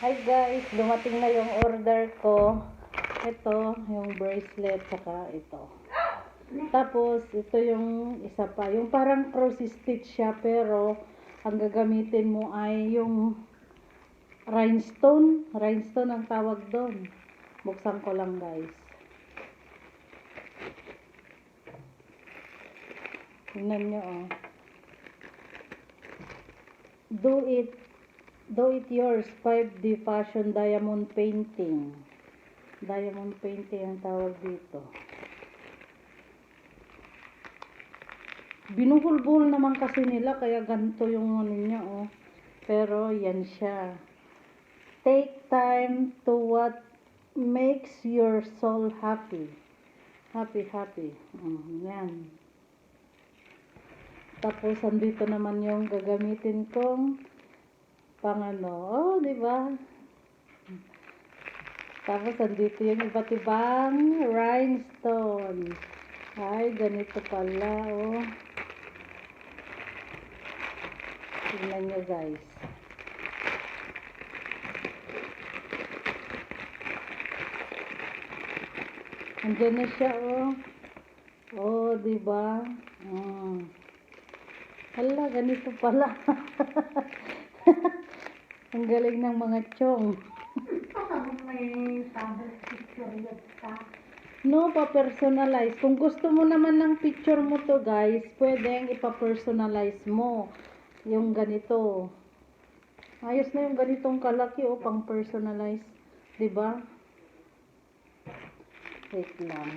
Hi guys, dumating na yung order ko. Ito, yung bracelet, saka ito. Tapos, ito yung isa pa. Yung parang cross stitch siya, pero ang gagamitin mo ay yung rhinestone. Rhinestone ang tawag doon. Buksan ko lang guys. Tingnan nyo oh. Do it yours 5D fashion diamond painting. Diamond painting ang tawag dito. Binuhol-buhol naman kasi nila kaya ganito yung ano niya oh. Pero yan siya. Take time to what makes your soul happy. Happy. Yan. Tapos andito naman yung gagamitin kong pangano. Oh, di ba? Tapos andito yung iba't ibang rhinestone. Ay, ganito pala, oh. Tingnan nyo, guys. Andiyan na siya, oh. Oh, di ba? Hala, ganito pala. Ang galing ng mga chong. No, pa-personalize. Kung gusto mo naman ng picture mo to guys, pwedeng ipa-personalize mo. Yung ganito. Ayos na yung ganitong kalaki o pang personalize. Diba? Wait lang.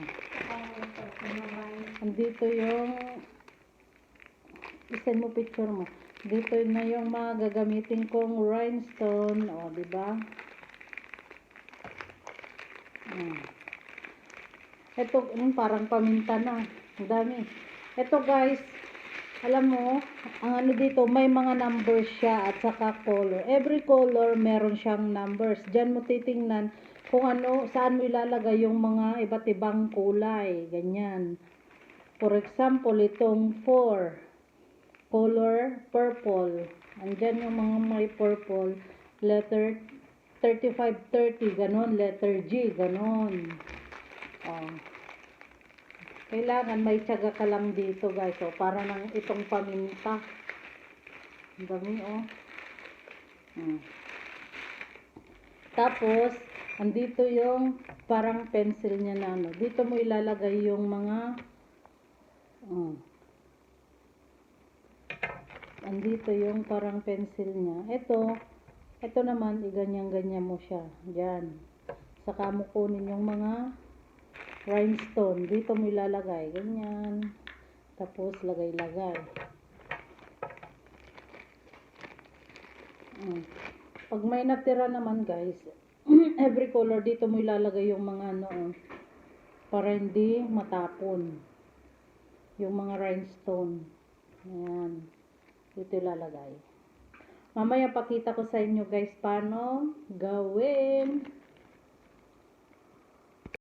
Andito yung isend mo picture mo. Dito na yung mga gagamitin kong rhinestone. O, diba? Ito, parang paminta na. Ang dami. Ito guys, alam mo, ang ano dito, may mga numbers siya at saka color. Every color, meron siyang numbers. Diyan mo titingnan kung ano, saan mo ilalagay yung mga iba't ibang kulay. Ganyan. For example, itong 4. Color purple. Andyan yung mga may purple. Letter 3530, ganon. Letter G, ganon. Oh. Kailangan may tiyaga ka lang dito guys. Oh, para nang itong paminta. Ang dami oh. Tapos, andito yung parang pencil niya na ano. Dito mo ilalagay yung mga andito yung parang pencil niya. Ito naman, iganyan-ganyan mo siya. Diyan. Saka mo kunin yung mga rhinestone. Dito mo ilalagay. Ganyan. Tapos, lagay-lagay. Pag may natira naman guys, every color dito mo ilalagay yung mga ano, para hindi matapon. Yung mga rhinestone. Ayan. Dito ilalagay. Mamaya pakita ko sa inyo guys paano gawin.